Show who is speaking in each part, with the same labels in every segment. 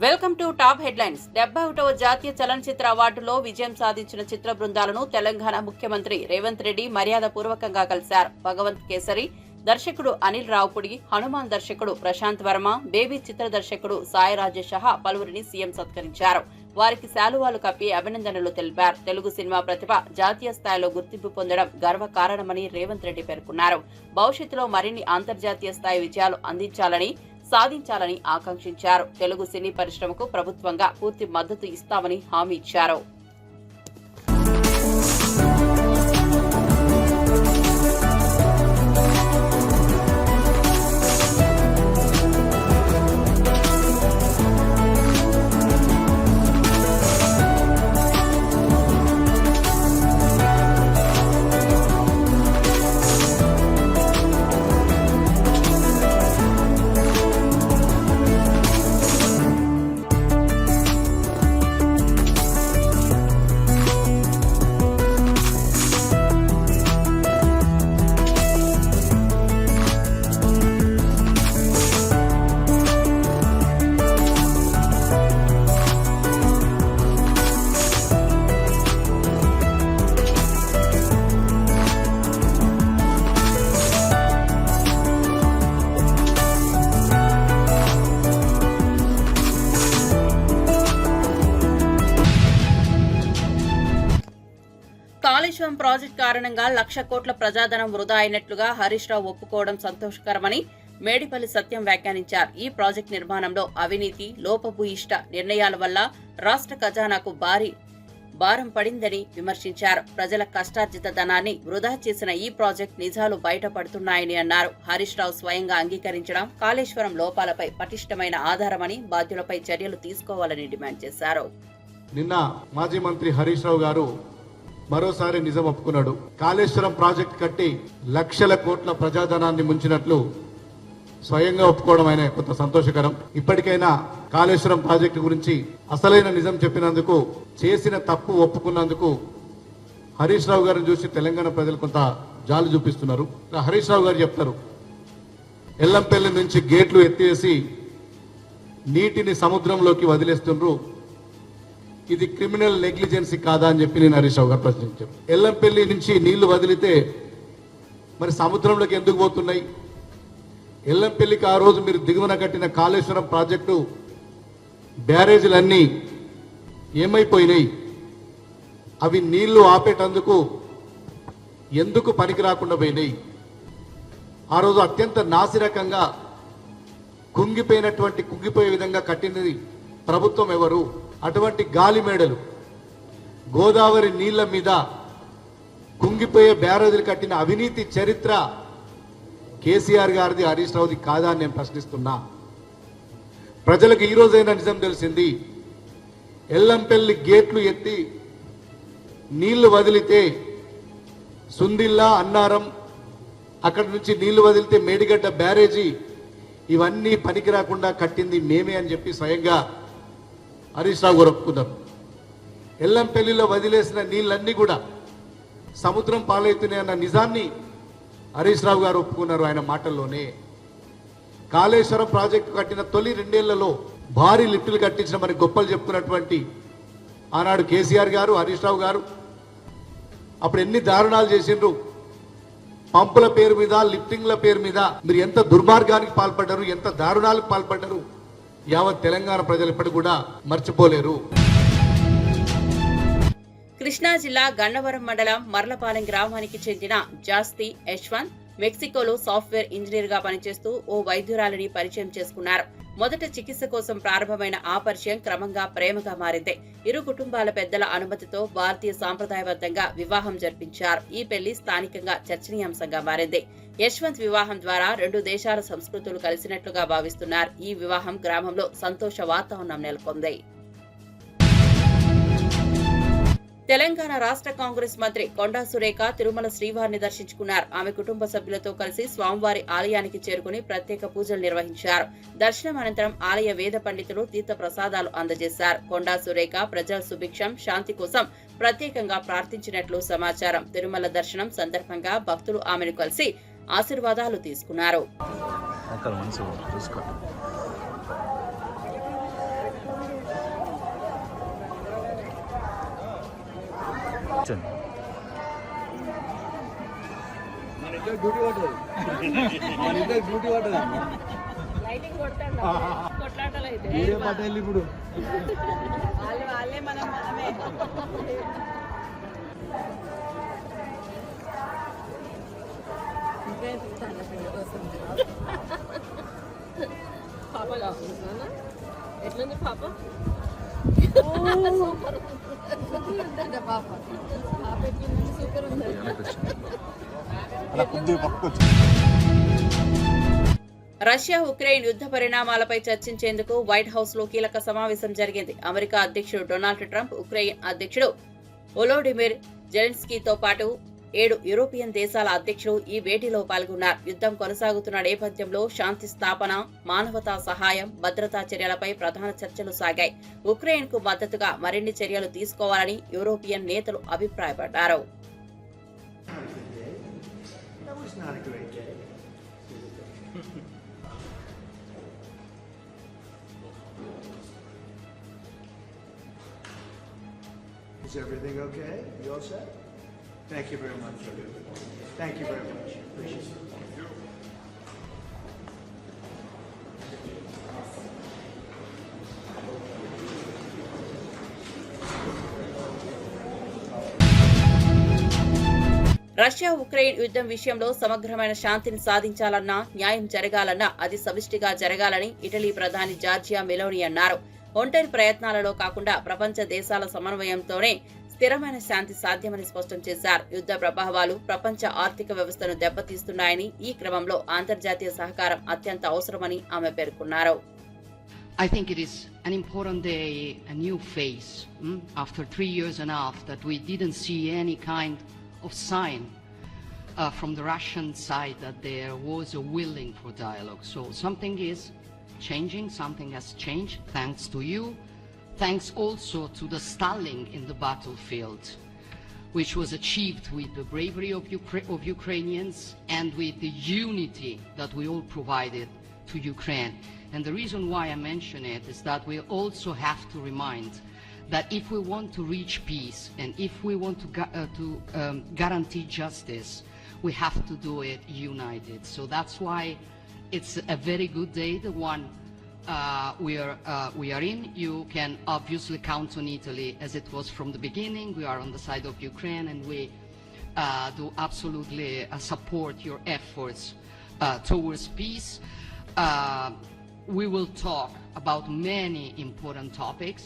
Speaker 1: Welcome to top headlines. 71వ జాతీయ చలనచిత్ర అవార్డులో విజయం సాధించిన చిత్ర బృందాలను తెలంగాణ ముఖ్యమంత్రి రేవంత్ రెడ్డి మర్యాదపూర్వకంగా కలిశారు. భగవంత్ కేసరి దర్శకుడు అనిల్ రావుపుడి, హనుమాన్ దర్శకుడు ప్రశాంత్ వర్మ, బేబీ చిత్ర దర్శకుడు సాయి రాజేష్ సహా పలువురిని సీఎం సత్కరించారు. వారికి శాలువాలు కప్పి అభినందనలు తెలిపారు. తెలుగు సినిమా ప్రతిభ జాతీయ స్థాయిలో గుర్తింపు పొందడం గర్వకారణమని రేవంత్ రెడ్డి పేర్కొన్నారు. భవిష్యత్తులో మరిన్ని అంతర్జాతీయ స్థాయి విజయాలు సాధించాలని ఆకాంక్షించారు. తెలుగు సినీ పరిశ్రమకు ప్రభుత్వంగా పూర్తి మద్దతు ఇస్తామని హామీ ఇచ్చారు. కాళేశ్వరం ప్రాజెక్టు కారణంగా 1,00,000 కోట్ల ప్రజాధనం వృధా అయినట్లుగా హరీష్ రావు ఒప్పుకోవడం సంతోషకరమని మేడిపల్లి సత్యం వ్యాఖ్యానించారు. ఈ ప్రాజెక్టు నిర్మాణంలో అవినీతి, లోపభూయిష్ట నిర్ణయాల వల్ల రాష్ట్ర ఖజానాకు భారం పడిందని విమర్శించారు. ప్రజల కష్టార్జిత ధనాన్ని వృధా చేసిన ఈ ప్రాజెక్టు నిజాలు బయటపడుతున్నాయని అన్నారు. హరీష్ రావు స్వయంగా అంగీకరించడం కాళేశ్వరం లోపాలపై పటిష్టమైన ఆధారమని బాధ్యులపై చర్యలు తీసుకోవాలని డిమాండ్ చేశారు.
Speaker 2: నిన్న మాజీ మంత్రి హరీష్ రావు గారు మరోసారి నిజం ఒప్పుకున్నాడు. కాళేశ్వరం ప్రాజెక్టు కట్టి 1,00,000 కోట్ల ప్రజాధనాన్ని ముంచినట్లు స్వయంగా ఒప్పుకోవడం ఆయన కొంత సంతోషకరం. ఇప్పటికైనా కాళేశ్వరం ప్రాజెక్టు గురించి అసలైన నిజం చెప్పినందుకు, చేసిన తప్పు ఒప్పుకున్నందుకు హరీష్ రావు గారిని చూసి తెలంగాణ ప్రజలు కొంత జాలి చూపిస్తున్నారు. హరీష్ రావు గారు చెప్తారు, ఎల్లంపల్లి నుంచి గేట్లు ఎత్తివేసి నీటిని సముద్రంలోకి వదిలేస్తున్నారు, ఇది క్రిమినల్ నెగ్లిజెన్సీ కాదా అని చెప్పి నేను హరీష్ రావు గారు ప్రశ్నించాను. ఎల్లంపల్లి నుంచి నీళ్లు వదిలితే మరి సముద్రంలోకి ఎందుకు పోతున్నాయి? ఎల్లంపల్లికి ఆ రోజు మీరు దిగువన కట్టిన కాళేశ్వరం ప్రాజెక్టు బ్యారేజీలన్నీ ఏమైపోయినాయి? అవి నీళ్లు ఆపేటందుకు ఎందుకు పనికి రాకుండా పోయినాయి? ఆ రోజు అత్యంత నాసిరకంగా కుంగిపోయే విధంగా కట్టినది ప్రభుత్వం ఎవరు? అటువంటి గాలి మేడలు, గోదావరి నీళ్ల మీద కుంగిపోయే బ్యారేజీలు కట్టిన అవినీతి చరిత్ర కేసీఆర్ గారిది, హరీష్ రావుది కాదా అని నేను ప్రశ్నిస్తున్నా. ప్రజలకు ఈ రోజైనా నిజం తెలిసింది. ఎల్లంపల్లి గేట్లు ఎత్తి నీళ్లు వదిలితే సుందిల్లా, అన్నారం, అక్కడి నుంచి నీళ్లు వదిలితే మేడిగడ్డ బ్యారేజీ, ఇవన్నీ పనికి రాకుండా కట్టింది మేమే అని చెప్పి స్వయంగా హరీష్ రావు గారు ఒప్పుకున్నారు. ఎల్లంపల్లిలో వదిలేసిన నీళ్ళన్నీ కూడా సముద్రం పాలవుతున్నాయి అన్న నిజాన్ని హరీష్ రావు గారు ఒప్పుకున్నారు ఆయన మాటల్లోనే. కాళేశ్వరం ప్రాజెక్టు కట్టిన తొలి 2 ఏళ్లలో భారీ లిఫ్టులు కట్టించిన మరి గొప్పలు చెప్పుకున్నటువంటి ఆనాడు కేసీఆర్ గారు, హరీష్ రావు గారు అప్పుడు ఎన్ని దారుణాలు చేసిండ్రు. పంపుల పేరు మీద, లిఫ్టింగ్ల పేరు మీద మీరు ఎంత దుర్మార్గానికి పాల్పడ్డారు, ఎంత దారుణాలకు పాల్పడ్డారు, యావత్ తెలంగాణ ప్రజలు ఇప్పటికి కూడా మర్చిపోలేరు.
Speaker 1: కృష్ణా జిల్లా గన్నవరం మండలం మర్లపాలెం గ్రామానికి చెందిన జాస్తి యశ్వంత్ మెక్సికోలో సాఫ్ట్వేర్ ఇంజనీర్ గా పనిచేస్తూ ఓ వైద్యురాలిని పరిచయం చేసుకున్నారు. మొదట చికిత్స కోసం ప్రారంభమైన ఆ పరిచయం క్రమంగా ప్రేమగా మారింది. ఇరు కుటుంబాల పెద్దల అనుమతితో భారతీయ సాంప్రదాయబద్ధంగా వివాహం జరిపించారు. ఈ పెళ్లి స్థానికంగా చర్చనీయాంశంగా మారింది. యశ్వంత్ వివాహం ద్వారా 2 దేశాల సంస్కృతులు కలిసినట్లుగా భావిస్తున్నారు. ఈ వివాహం గ్రామంలో సంతోష వాతావరణం నెలకొంది. తెలంగాణ రాష్ట్ర కాంగ్రెస్ మంత్రి కొండా సురేఖ తిరుమల శ్రీవారిని దర్శించుకున్నారు. ఆమె కుటుంబ సభ్యులతో కలిసి స్వామివారి ఆలయానికి చేరుకుని ప్రత్యేక పూజలు నిర్వహించారు. దర్శనం అనంతరం ఆలయ వేద పండితులు తీర్థ ప్రసాదాలు అందజేశారు. కొండా సురేఖ ప్రజల సుభిక్షం, శాంతి కోసం ప్రత్యేకంగా ప్రార్థించినట్లు సమాచారం. తిరుమల దర్శనం సందర్భంగా భక్తులు ఆమెను కలిసి ఆశీర్వాదాలు తీసుకున్నారు. లైటింగ్ కొట్లాటలు అయితే
Speaker 3: ఇప్పుడు
Speaker 1: వాళ్ళే మనమే పాప కాకుండా ఎట్లుంది పాప సూపర్ ఉందంట పాప పాప ఎట్లుందంటే సూపర్ ఉందంట. రష్యా ఉక్రెయిన్ యుద్ధ పరిణామాలపై చర్చించేందుకు వైట్ హౌస్ లో కీలక సమావేశం జరిగింది. అమెరికా అధ్యక్షుడు డొనాల్డ్ ట్రంప్, ఉక్రెయిన్ అధ్యక్షుడు వొలోడిమిర్ జెలెన్స్కీతో పాటు 7 యూరోపియన్ దేశాల అధ్యక్షులు ఈ భేటీలో పాల్గొన్నారు. యుద్ధం కొనసాగుతున్న నేపథ్యంలో శాంతి స్థాపన, మానవతా సహాయం, భద్రతా చర్యలపై ప్రధాన చర్చలు సాగాయి. ఉక్రెయిన్ కు మద్దతుగా మరిన్ని చర్యలు తీసుకోవాలని యూరోపియన్ నేతలు అభిప్రాయపడ్డారు.
Speaker 3: Is everything okay? You all set? Thank you very much. Thank you very much. Appreciate it.
Speaker 1: Russia Ukraine యుద్ధం విషయంలో సమగ్రమైన శాంతిని సాధించాలన్నా, న్యాయం జరగాలన్నా అది సమిష్టిగా జరగాలని ఇటలీ ప్రధాని జార్జియా మెలోని అన్నారు. ఒంటరి ప్రయత్నాలలో కాకుండా ప్రపంచ దేశాల సమన్వయంతోనే స్థిరమైన శాంతి సాధ్యమని స్పష్టం చేశారు. యుద్ధ ప్రభావాలు ప్రపంచ ఆర్థిక వ్యవస్థను దెబ్బతీస్తున్నాయని, ఈ క్రమంలో అంతర్జాతీయ సహకారం అత్యంత అవసరమని ఆమె పేర్కొన్నారు.
Speaker 4: I think it is an important day, a new phase. After 3 years and a half that we didn't see any kind of sign from the Russian side that there was a willing for dialogue. So something is changing, something has changed thanks to you. Thanks also to the stalling in the battlefield, which was achieved with the bravery of Ukrainians and with the unity that we all provided to Ukraine. And the reason why I mention it is that we also have to remind that if we want to reach peace and if we want to guarantee justice, we have to do it united. So that's why it's a very good day, the one we are in. You can obviously count on Italy as it was from the beginning. We are on the side of Ukraine and we do absolutely support your efforts towards peace. We will talk about many important topics.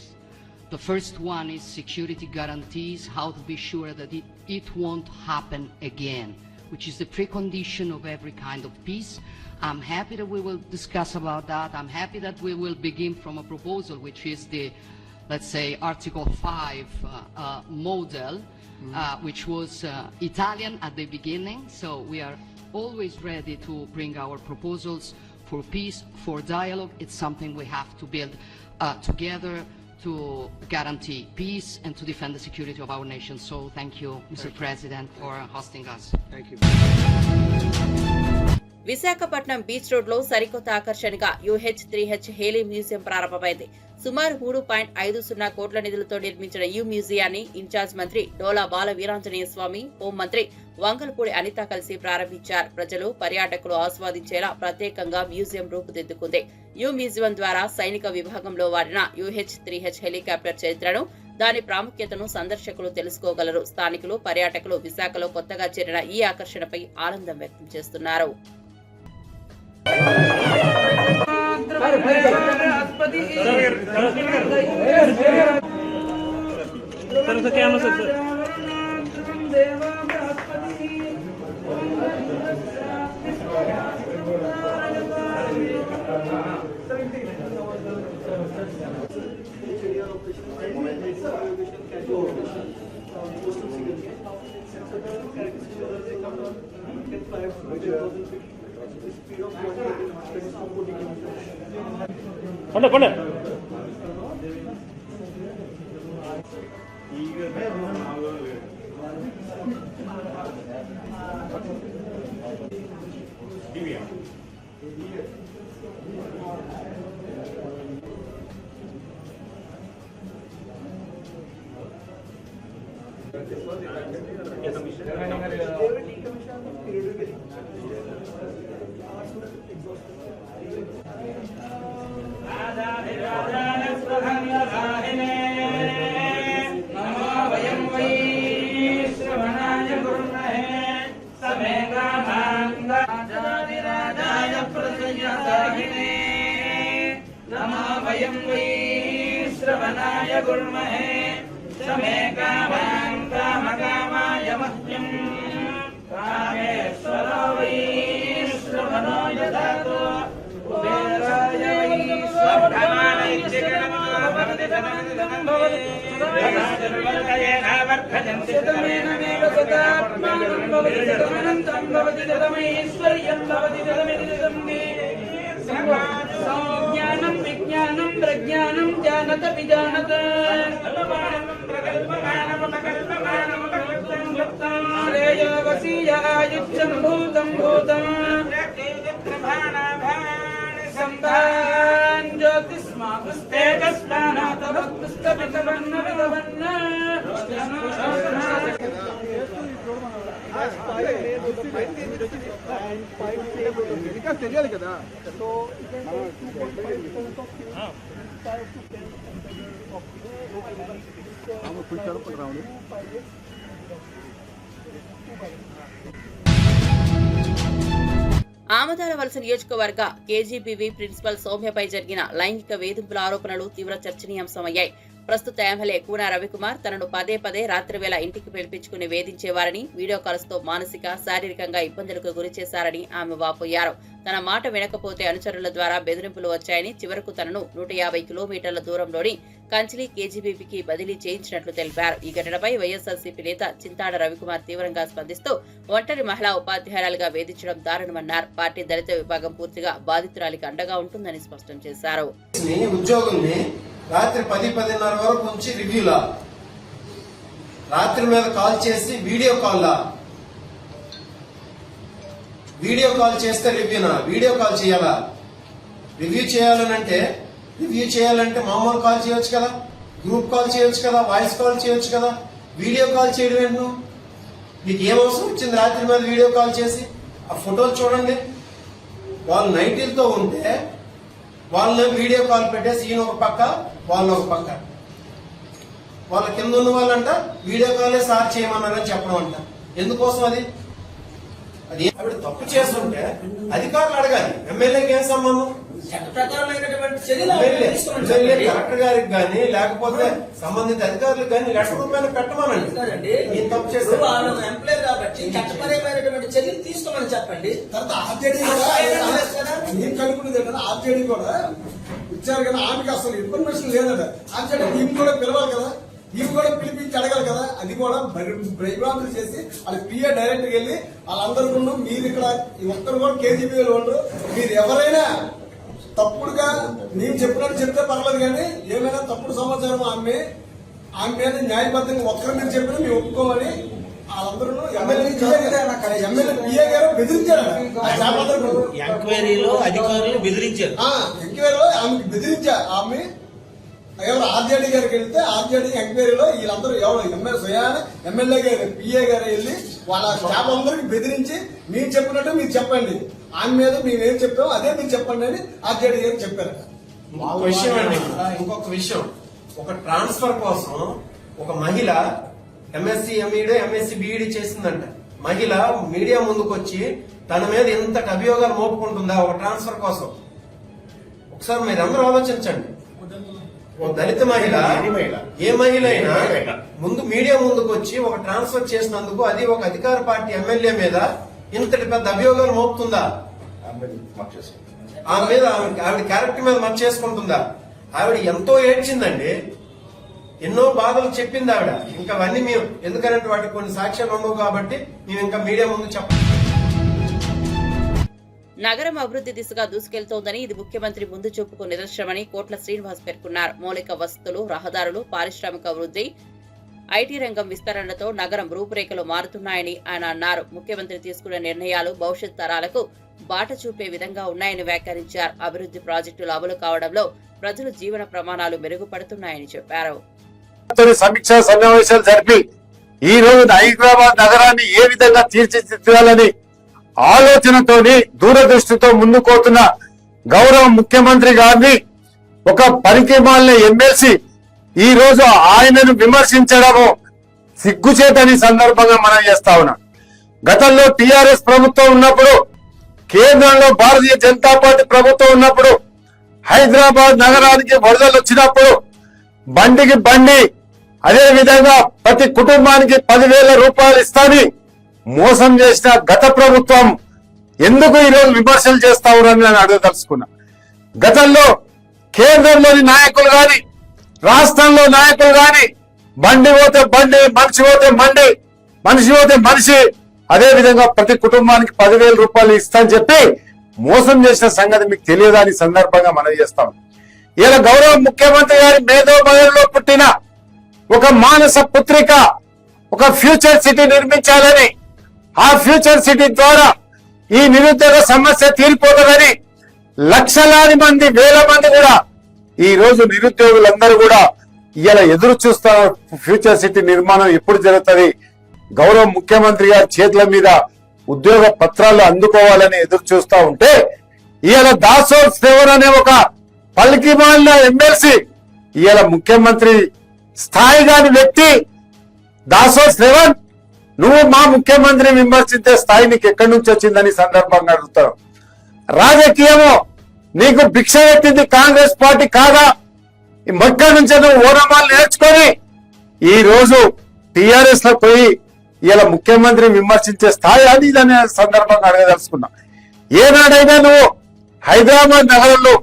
Speaker 4: The first one is security guarantees, how to be sure that it won't happen again, which is the precondition of every kind of peace. I'm happy that we will discuss about that. I'm happy that we will begin from a proposal, which is the, let's say, Article 5 model, which was Italian at the beginning. So we are always ready to bring our proposals for peace, for dialogue. It's something we have to build together to guarantee peace and to defend the security of our nation. So thank you, Mr. President, for hosting us.
Speaker 3: Thank you.
Speaker 1: Visakhapatnam beach road లో సరికొత్త ఆకర్షణగా UH-3H Haley museum ప్రారంభమైంది. సుమారు 3.50 కోట్ల నిధులతో నిర్మించిన ఈ మ్యూజియాన్ని incharge మంత్రి డోలా బాల వీరాంజనేయ స్వామి, హోంమంత్రి వంగల్పూడి అనిత కలిసి ప్రారంభించారు. ప్రజలు, పర్యాటకులు ఆస్వాదించేలా ప్రత్యేకంగా మ్యూజియం రూపుదిద్దుకుంది. ఈ మ్యూజియం ద్వారా సైనిక విభాగంలో వాడిన UH-3H హెలికాప్టర్ చరిత్రను, దాని ప్రాముఖ్యతను సందర్శకులు తెలుసుకోగలరు. స్థానికులు, పర్యాటకులు విశాఖలో కొత్తగా చేరిన ఈ ఆకర్షణపై ఆనందం వ్యక్తం చేస్తున్నారు.
Speaker 5: పండు श्रवणाय गुर्महे समे कामान् कामकामाय मह्यम् कामेश्वरो वै श्रवणो यदातो कुबेराय वै श्रवणाय भवति तमन्तं भवति तदमैश्वर्यं भवति तदमिति ज्ञानं विज्ञानं प्रज्ञानं जानत विजानत श्रेयोवसीयायुज्यं भूतं भूतं सम्भान् ज्योतिष्मापुस्तेजस्मानातभक्तुस्तपितवन्न
Speaker 6: తెలియాలి కదా. సో రావుడు
Speaker 1: ఆమదాలవలస నియోజకవర్గ కేజీబీవీ ప్రిన్సిపల్ సౌమ్యపై జరిగిన లైంగిక వేధింపుల ఆరోపణలు తీవ్ర చర్చనీయాంశమయ్యాయి. ప్రస్తుత ఎమ్మెల్యే కూన రవికుమార్ తనను పదే పదే రాత్రివేళ ఇంటికి పిలిపించుకుని వేధించేవారని, వీడియో కాల్స్ తో మానసిక, శారీరకంగా ఇబ్బందులకు గురి చేశారని ఆమె వాపోయారు. తన మాట వినకపోతే అనుచరుల ద్వారా బెదిరింపులు వచ్చాయని, చివరకు తనను 150 కిలోమీటర్ల దూరంలోని కంచిలి కేజీబీవీకి బదిలీ చేయించినట్లు తెలిపారు. ఈ ఘటనపై వైఎస్ఆర్సీపీ నేత చింతాడ రవికుమార్ తీవ్రంగా స్పందిస్తూ ఒంటరి మహిళా ఉపాధ్యాయురాలుగా వేధించడం దారుణమన్నారు. పార్టీ దళిత విభాగం పూర్తిగా బాధితురాలికి అండగా ఉంటుందని స్పష్టం చేశారు.
Speaker 7: రాత్రి 10-10:30 వరకు నుంచి రివ్యూలా, రాత్రి మీద కాల్ చేసి వీడియో కాల్ చేస్తే రివ్యూనా? వీడియో కాల్ చేయాలా? రివ్యూ చేయాలంటే మామూలు కాల్ చేయొచ్చు కదా, గ్రూప్ కాల్ చేయొచ్చు కదా, వాయిస్ కాల్ చేయొచ్చు కదా. వీడియో కాల్ చేయడం ఏంటి? మీకు ఏం అవసరం వచ్చింది రాత్రి మీద వీడియో కాల్ చేసి? ఆ ఫోటోలు చూడండి. వాళ్ళు నైటీలతో ఉంటే వాళ్ళని వీడియో కాల్ పెట్టేసి ఈయన ఒక పక్క వాళ్ళు ఒక పక్క, వాళ్ళ కింద ఉన్న వాళ్ళంట వీడియో కాలే సార్ చేయమన్నారని చెప్పడం అంట. ఎందుకోసం అది ఆవిడ తప్పు చేస్తుంటే అధికారులు అడగాలి. ఎమ్మెల్యేకి ఏం సంబంధం? కలెక్టర్ గారికి కానీ లేకపోతే సంబంధిత అధికారులకు కానీ ₹1,00,000 పెట్టమనండి. ఈ తప్పు చేస్తే
Speaker 8: ఎంప్లాయ్ కాబట్టి చట్టపరమైనటువంటి చర్యలు తీసుకోమని చెప్పండి.
Speaker 6: తర్వాత ఆర్జేడీ కనుక్కునేది ఆర్జేడీ కూడా ఇచ్చారు కదా, ఆమెకి అసలు ఇన్ఫర్మేషన్ లేదట. ఆర్జేడీ ఈమె కూడా పిలవాలి కదా, ఈమె కూడా పిలిపించి అడగాలి కదా. అది కూడా భయభ్రాంతులు చేసి వాళ్ళ పిఏ డైరెక్ట్ వెళ్ళి వాళ్ళందరికీ మీరు ఇక్కడ ఒక్కరు కూడా కేజీబీలో ఉండరు, మీరు ఎవరైనా తప్పుడుగా నేను చెప్పినట్టు చెప్తే పర్లేదు, కానీ ఏమైనా తప్పుడు సమాచారం ఆమె మీద న్యాయబద్ధంగా ఒక్కరి మీద చెప్పినా మేము ఒప్పుకోమని వాళ్ళందరూ ఎమ్మెల్యే పిఏ గారు బెదిరించారు.
Speaker 8: ఎంక్వైరీలో అధికారులు బెదిరించారు.
Speaker 6: ఎంక్వైరీలో ఆమెకి బెదిరించారు. ఆమె ఎవరు ఆర్జేడీ గారికి వెళ్తే ఆర్జేడీ ఎంక్వైరీలో వీళ్ళందరూ ఎవరు ఎమ్మెల్యే గారు పిఏ గారు వెళ్ళి వాళ్ళ స్టాఫ్ అందరికి బెదిరించి మీరు చెప్పినట్టు మీరు చెప్పండి, ఆమె మీద మేమేం చెప్పామో అదే మీరు చెప్పండి అని ఆర్జేడీ గారు చెప్పారు.
Speaker 7: ఇంకొక విషయం, ఒక ట్రాన్స్ఫర్ కోసం ఒక మహిళ ఎంఎస్సీ ఎంఈడీ ఎంఎస్సీ బీఈడీ చేసిందంట. మహిళ మీడియా ముందుకు వచ్చి తన మీద ఇంతటి అభియోగాలు మోపుకుంటుందా ఒక ట్రాన్స్ఫర్ కోసం? ఒకసారి మీరందరూ ఆలోచించండి. ఓ దళిత మహిళ, ఏ మహిళ అయినా ముందు మీడియా ముందుకు వచ్చి ఒక ట్రాన్స్ఫర్ చేసినందుకు అది ఒక అధికార పార్టీ ఎమ్మెల్యే మీద ఇంతటి పెద్ద అభియోగాలు మోపుతుందా? ఆమె మీద ఆవిడ క్యారెక్టర్ మీద మచ్చ చేసుకుంటుందా? ఆవిడ ఎంతో ఏడ్చిందండి, ఎన్నో బాధలు చెప్పింది ఆవిడ. ఇంకా అవన్నీ మేము ఎందుకంటే వాటికి కొన్ని సాక్ష్యాలు ఉండవు కాబట్టి మేము ఇంకా మీడియా ముందు చెప్పాలి.
Speaker 1: నగరం అభివృద్ధి దిశగా దూసుకెళ్తోందని, ఇది ముఖ్యమంత్రి ముందు చూపుకు నిదర్శనమని కోట్ల శ్రీనివాస్ పేర్కొన్నారు. మౌలిక వసతులు, రహదారులు, పారిశ్రామిక వృద్ధి, ఐటీ రంగం విస్తరణతో నగరం రూపురేఖలు మారుతున్నాయని ఆయన అన్నారు. ముఖ్యమంత్రి తీసుకున్న నిర్ణయాలు భవిష్యత్ తరాలకు బాట చూపే విధంగా ఉన్నాయని వ్యాఖ్యానించారు. అభివృద్ధి ప్రాజెక్టులు అమలు కావడంలో ప్రజల జీవన ప్రమాణాలు మెరుగుపడుతున్నాయని చెప్పారు.
Speaker 9: సమీక్షా సమావేశాలు జరిపి ఈ రోజు హైదరాబాద్ నగరాన్ని ఏ విధంగా తీర్చిదిద్దాలని ఆలోచనతోని దూరదృష్టితో ముందుకోతున్న గౌరవ ముఖ్యమంత్రి గారిని ఒక పనికిమాలిన ఎమ్మెల్సీ ఈ రోజు ఆయనను విమర్శించడము సిగ్గుచేటని సందర్భంగా మనం చేస్తా ఉన్నాం. గతంలో టిఆర్ఎస్ ప్రభుత్వం ఉన్నప్పుడు, కేంద్రంలో భారతీయ జనతా పార్టీ ప్రభుత్వం ఉన్నప్పుడు, హైదరాబాద్ నగరానికి వరదలు వచ్చినప్పుడు బండికి బండి, అదే విధంగా ప్రతి కుటుంబానికి 10,000 రూపాయలు ఇస్తాని మోసం చేసిన గత ప్రభుత్వం ఎందుకు ఈరోజు విమర్శలు చేస్తా ఉన్నారని నేను అడగదలుచుకున్నా. గతంలో కేంద్రంలోని నాయకులు గాని, రాష్ట్రంలో నాయకులు గాని బండి పోతే బండి, మనిషి పోతే మనిషి పోతే మనిషి, అదే విధంగా ప్రతి కుటుంబానికి 10,000 రూపాయలు ఇస్తానని చెప్పి మోసం చేసిన సంగతి మీకు తెలియదని సందర్భంగా మనం చేస్తాం. ఇలా గౌరవ ముఖ్యమంత్రి గారి మేధోమయంలో పుట్టిన ఒక మానస పుత్రిక ఒక ఫ్యూచర్ సిటీ నిర్మించాలని, ఆ ఫ్యూచర్ సిటీ ద్వారా ఈ నిరుద్యోగ సమస్య తీరిపోతుందని లక్షలాది మంది, వేల మంది కూడా ఈ రోజు నిరుద్యోగులందరూ కూడా ఇలా ఎదురు చూస్తారు. ఫ్యూచర్ సిటీ నిర్మాణం ఎప్పుడు జరుగుతుంది, గౌరవ ముఖ్యమంత్రి గారి చేతుల మీద ఉద్యోగ పత్రాలు అందుకోవాలని ఎదురు చూస్తా ఉంటే, ఇవాళ దాసోహ్ శ్రవణ్ అనే ఒక పలికిమాలిన ఎమ్మెల్సీ, ఇవాళ ముఖ్యమంత్రి స్థాయి కాని వ్యక్తి దాసోహ్ శ్రవణ్, నువ్వు మా ముఖ్యమంత్రిని విమర్శించే స్థాయి నీకు ఎక్కడి నుంచి వచ్చిందని సందర్భంగా అడుగుతారు. రాజకీయము నీకు భిక్ష పెట్టింది కాంగ్రెస్ పార్టీ కాదా? మొక్క నుంచి నువ్వు ఓనమాలు నేర్చుకొని ఈ రోజు టిఆర్ఎస్ లో పోయి ఇలా ముఖ్యమంత్రిని విమర్శించే స్థాయి అది దాని సందర్భంగా అడగదలుచుకున్నా. ఏనాడైనా నువ్వు హైదరాబాద్ నగరంలో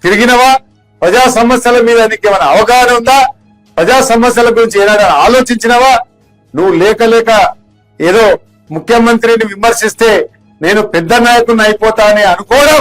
Speaker 9: తిరిగినవా? ప్రజా సమస్యల మీద నీకు ఏమైనా అవగాహన ఉందా? ప్రజా సమస్యల గురించి ఏదైనా ఆలోచించినవా? నువ్వు లేక ఏదో ముఖ్యమంత్రిని విమర్శిస్తే నేను పెద్ద నాయకుడిని అయిపోతా అని అనుకోవడం.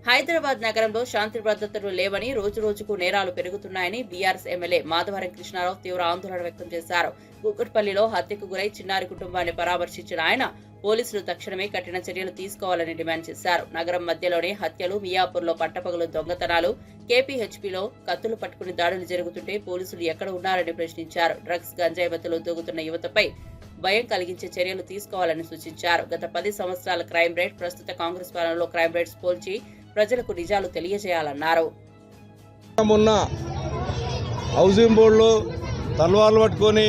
Speaker 1: హైదరాబాద్ నగరంలో శాంతి భద్రతలు లేవని, రోజు రోజుకు నేరాలు పెరుగుతున్నాయని బీఆర్ఎస్ ఎమ్మెల్యే మాధవరం కృష్ణారావు తీవ్ర ఆందోళన వ్యక్తం చేశారు. కూకట్పల్లిలో హత్యకు గురై చిన్నారి కుటుంబాన్ని పరామర్శించిన ఆయన పోలీసులు తక్షణమే కఠిన చర్యలు తీసుకోవాలని డిమాండ్ చేశారు. నగరం మధ్యలోనే హత్యలు, మియాపూర్లో పట్టపగలు దొంగతనాలు, కేపీహెచ్పీలో కత్తులు పట్టుకుని దాడులు జరుగుతుంటే పోలీసులు ఎక్కడ ఉన్నారని ప్రశ్నించారు. డ్రగ్స్, గంజాయి బతులు దూగుతున్న యువతపై భయం కలిగించే చర్యలు తీసుకోవాలని సూచించారు. గత 10 సంవత్సరాల క్రైమ్ రేట్, ప్రస్తుత కాంగ్రెస్ పాలనలో క్రైమ్ రేట్స్ పోల్చి ప్రజలకు నిజాలు తెలియజేయాలన్నారు.
Speaker 10: మొన్న హౌసింగ్ బోర్డులో తల్వార్లు పట్టుకొని,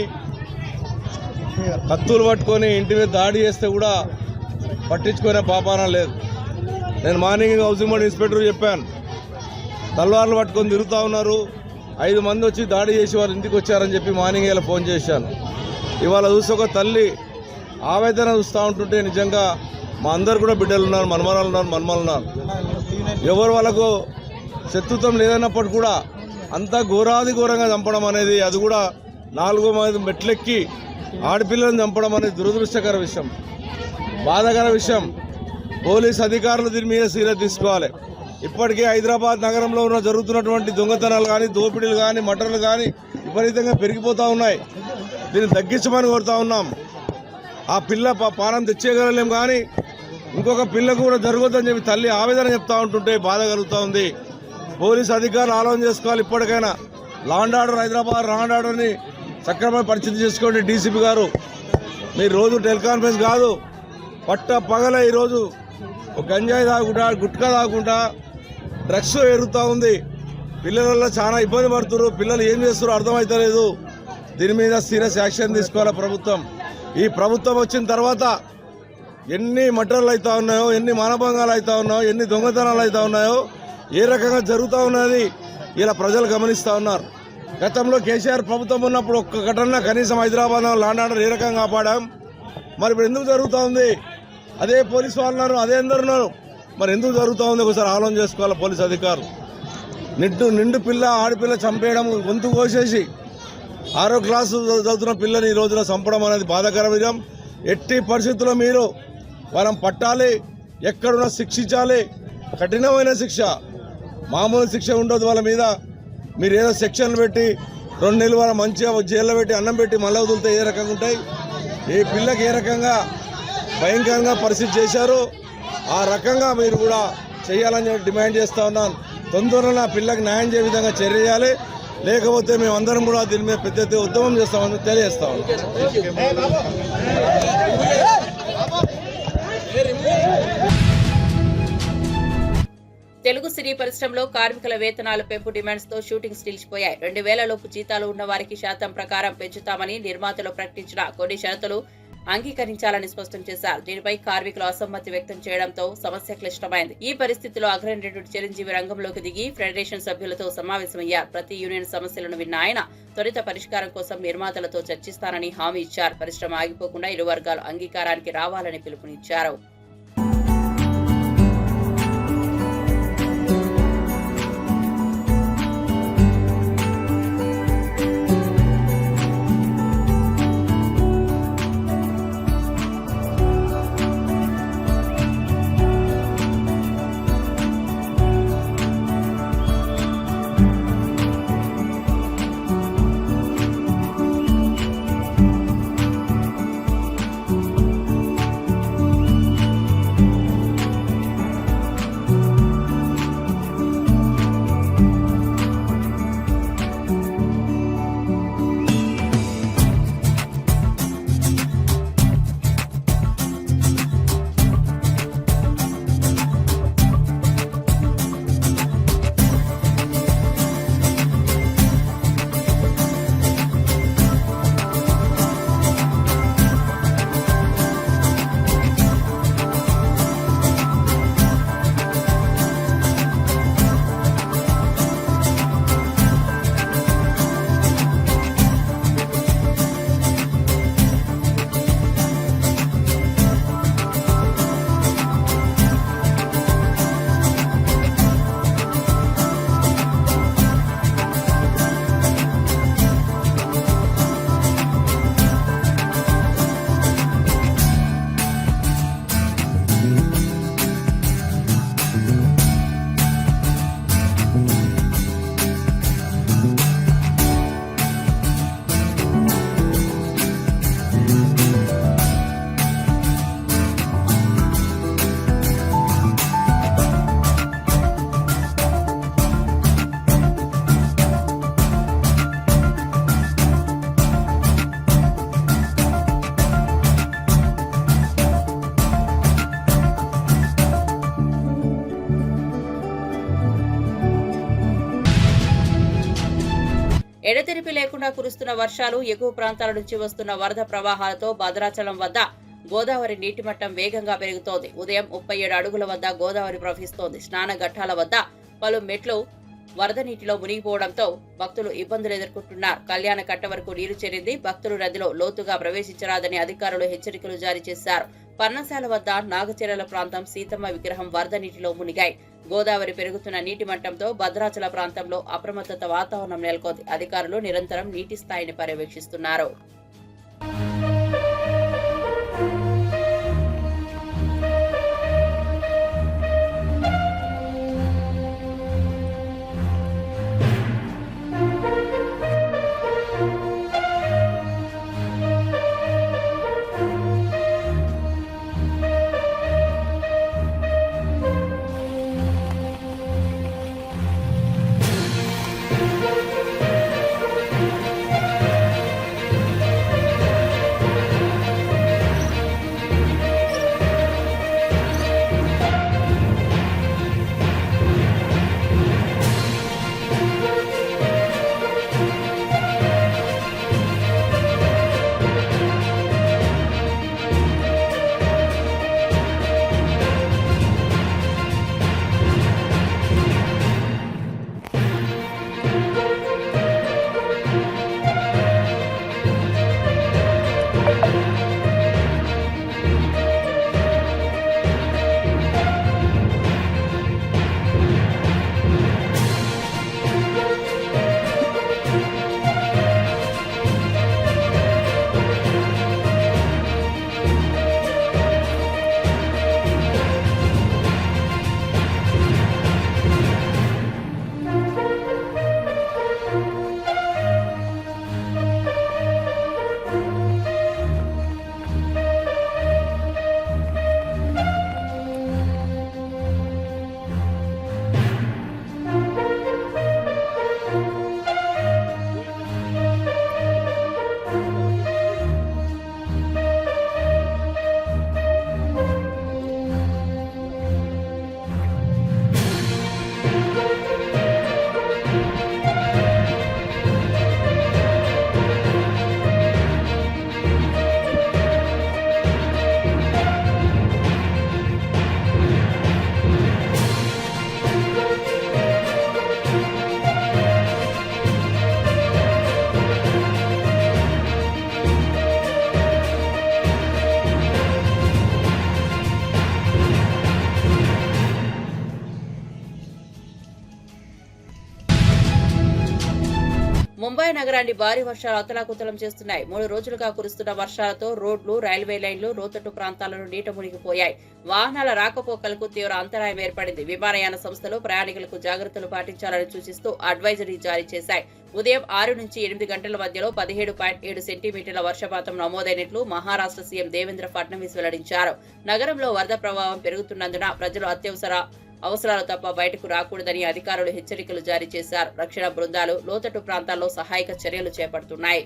Speaker 10: కత్తులు పట్టుకొని ఇంటి మీద దాడి చేస్తే కూడా పట్టించుకునే పాపాన లేదు. నేను మార్నింగ్ హౌసింగ్ బోర్డు ఇన్స్పెక్టర్ చెప్పాను, తల్వార్లు పట్టుకొని తిరుగుతూ ఉన్నారు, 5 మంది వచ్చి దాడి చేసి వాళ్ళ ఇంటికి వచ్చారని చెప్పి మార్నింగ్ ఇలా ఫోన్ చేశాను. ఇవాళ చూసి ఒక తల్లి ఆవేదన చూస్తూ ఉంటుంటే నిజంగా మా అందరు కూడా బిడ్డలు ఉన్నారు, మనమరాలు ఉన్నారు, మనమలు ఉన్నారు. ఎవరు వాళ్ళకు శత్రుత్వం లేదన్నప్పుడు కూడా అంతా ఘోరాది ఘోరంగా చంపడం అనేది, అది కూడా 4 మంది మెట్లెక్కి ఆడపిల్లలను చంపడం అనేది దురదృష్టకర విషయం, బాధాకర విషయం. పోలీస్ అధికారులు దీని మీద సీరియస్ తీసుకోవాలి. ఇప్పటికే హైదరాబాద్ నగరంలో జరుగుతున్నటువంటి దొంగతనాలు కానీ, దోపిడీలు కానీ, మటర్లు కానీ విపరీతంగా పెరిగిపోతూ ఉన్నాయి. దీన్ని తగ్గించమని కోరుతా ఉన్నాం. ఆ పిల్ల పానం తెచ్చేయగలలేం కానీ ఇంకొక పిల్లకు కూడా జరగొద్దని చెప్పి తల్లి ఆవేదన చెప్తా ఉంటుంటే బాధ కలుగుతూ ఉంది. పోలీస్ అధికారులు ఆలోచన చేసుకోవాలి. ఇప్పటికైనా law and order, Hyderabad law and ఆర్డర్ని సక్రమంగా పరిస్థితి చేసుకోండి. డీసీపీ గారు, మీరు రోజు టెలికాన్ఫరెన్స్ కాదు, పట్ట పగల ఈరోజు గంజాయి తాగుకుంటా, గుట్కా తాగుకుంటా డ్రగ్స్ ఎరుగుతూ ఉంది. పిల్లలలో చాలా ఇబ్బంది పడుతున్నారు. పిల్లలు ఏం చేస్తారో అర్థమవుతలేదు. దీని మీద సీరియస్ యాక్షన్ తీసుకోవాలి ప్రభుత్వం. ఈ ప్రభుత్వం వచ్చిన తర్వాత ఎన్ని మర్డర్లు అవుతా ఉన్నాయో, ఎన్ని మానభంగాలు అవుతా ఉన్నాయో, ఎన్ని దొంగతనాలు అవుతా ఉన్నాయో, ఏ రకంగా జరుగుతూ ఉన్నది ఇలా ప్రజలు గమనిస్తూ ఉన్నారు. గతంలో కేసీఆర్ ప్రభుత్వం ఉన్నప్పుడు ఒక్క ఘటన కనీసం హైదరాబాద్లో లా అండ్ ఆర్డర్ ఏ రకంగా కాపాడాం. మరి ఇప్పుడు ఎందుకు జరుగుతూ ఉంది? అదే పోలీసు వాళ్ళు ఉన్నారు, అదే అందరు ఉన్నారు, మరి ఎందుకు జరుగుతూ ఉంది ఒకసారి ఆలోచన చేసుకోవాలి పోలీసు అధికారులు. నిండు పిల్ల, ఆడపిల్ల చంపేయడం, గొంతు కోసేసి 6వ క్లాసు చదువుతున్న పిల్లని ఈ రోజున చంపడం అనేది బాధాకర విషయం. ఎట్టి పరిస్థితుల్లో మీరు వాళ్ళని పట్టాలి, ఎక్కడున్నా శిక్షించాలి, కఠినమైన శిక్ష, మామూలు శిక్ష ఉండదు వాళ్ళ మీద. మీరు ఏదో సెక్షన్లు పెట్టి 2 నెలలు వాళ్ళ మంచిగా జైల్లో పెట్టి అన్నం పెట్టి మళ్ళీ వదిలితే ఏ రకంగా ఉంటాయి? ఈ పిల్లకి ఏ రకంగా భయంకరంగా పరిస్థితి చేశారు, ఆ రకంగా మీరు కూడా చేయాలని డిమాండ్ చేస్తూ ఉన్నాను. తొందరలో నా పిల్లకి న్యాయం చేసే విధంగా చర్య చేయాలి. లేకపోతే మేమందరం కూడా దీని మీద పెద్ద ఎత్తున ఉద్యమం చేస్తామని తెలియజేస్తా ఉన్నాం.
Speaker 1: తెలుగు సినీ పరిశ్రమలో కార్మికుల వేతనాల పెంపు డిమాండ్స్ తో షూటింగ్స్ నిలిచిపోయాయి. 2000 లోపు జీతాలు ఉన్న వారికి శాతం ప్రకారం పెంచుతామని నిర్మాతలు ప్రకటించిన కొన్ని షరతులు అంగీకరించాలని స్పష్టం చేశారు. దీనిపై కార్మికులు అసమ్మతి వ్యక్తం చేయడంతో సమస్య క్లిష్టమైంది. ఈ పరిస్థితిలో అగ్రనేత చిరంజీవి రంగంలోకి దిగి ఫెడరేషన్ సభ్యులతో సమావేశమయ్యారు. ప్రతి యూనియన్ సమస్యలను విన్న ఆయన త్వరిత పరిష్కారం కోసం నిర్మాతలతో చర్చిస్తానని హామీ ఇచ్చారు. పరిశ్రమ ఆగిపోకుండా ఇరు వర్గాలు అంగీకారానికి రావాలని పిలుపునిచ్చారు. ఎడతెరిపి లేకుండా కురుస్తున్న వర్షాలు, ఎగువ ప్రాంతాల నుంచి వస్తున్న వరద ప్రవాహాలతో భద్రాచలం వద్ద గోదావరి నీటి మట్టం వేగంగా పెరుగుతోంది. ఉదయం 37 అడుగుల వద్ద గోదావరి ప్రవహిస్తోంది. స్నాన ఘట్టాల వద్ద పలు మెట్లు వరద నీటిలో మునిగిపోవడంతో భక్తులు ఇబ్బందులు ఎదుర్కొంటున్నారు. కళ్యాణ కట్ట వరకు నీరు చేరింది. భక్తులు నదిలో లోతుగా ప్రవేశించరాదని అధికారులు హెచ్చరికలు జారీ చేశారు. పర్ణశాల వద్ద నాగచెరల ప్రాంతం సీతమ్మ విగ్రహం వరద నీటిలో మునిగాయి. గోదావరి పెరుగుతున్న నీటి మట్టంతో భద్రాచల ప్రాంతంలో అప్రమత్తత వాతావరణం నెలకొంది. అధికారులు నిరంతరం నీటి స్థాయిని పర్యవేక్షిస్తున్నారు. ముంబై నగరాన్ని భారీ వర్షాలు అతలాకుతలం చేస్తున్నాయి. 3 రోజులుగా కురుస్తున్న వర్షాలతో రోడ్లు, రైల్వే లైన్లు, లోతట్టు ప్రాంతాలను నీట మునిగిపోయాయి. వాహనాల రాకపోకలకు తీవ్ర అంతరాయం ఏర్పడింది. విమానయాన సంస్థలు ప్రయాణికులకు జాగ్రత్తలు పాటించాలని సూచిస్తూ అడ్వైజరీ జారీ చేశాయి. ఉదయం 6 నుంచి 8 గంటల మధ్యలో 17.7 సెంటీమీటర్ల వర్షపాతం నమోదైనట్లు మహారాష్ట్ర సీఎం దేవేంద్ర ఫడ్నవీస్ వెల్లడించారు. నగరంలో వరద ప్రభావం పెరుగుతున్నందున ప్రజలు అత్యవసర అవసరాలు తప్ప బయటకు రాకూడదని అధికారులు హెచ్చరికలు జారీ చేశారు. రక్షణ బృందాలు లోతట్టు ప్రాంతాల్లో సహాయక చర్యలు చేపడుతున్నాయి.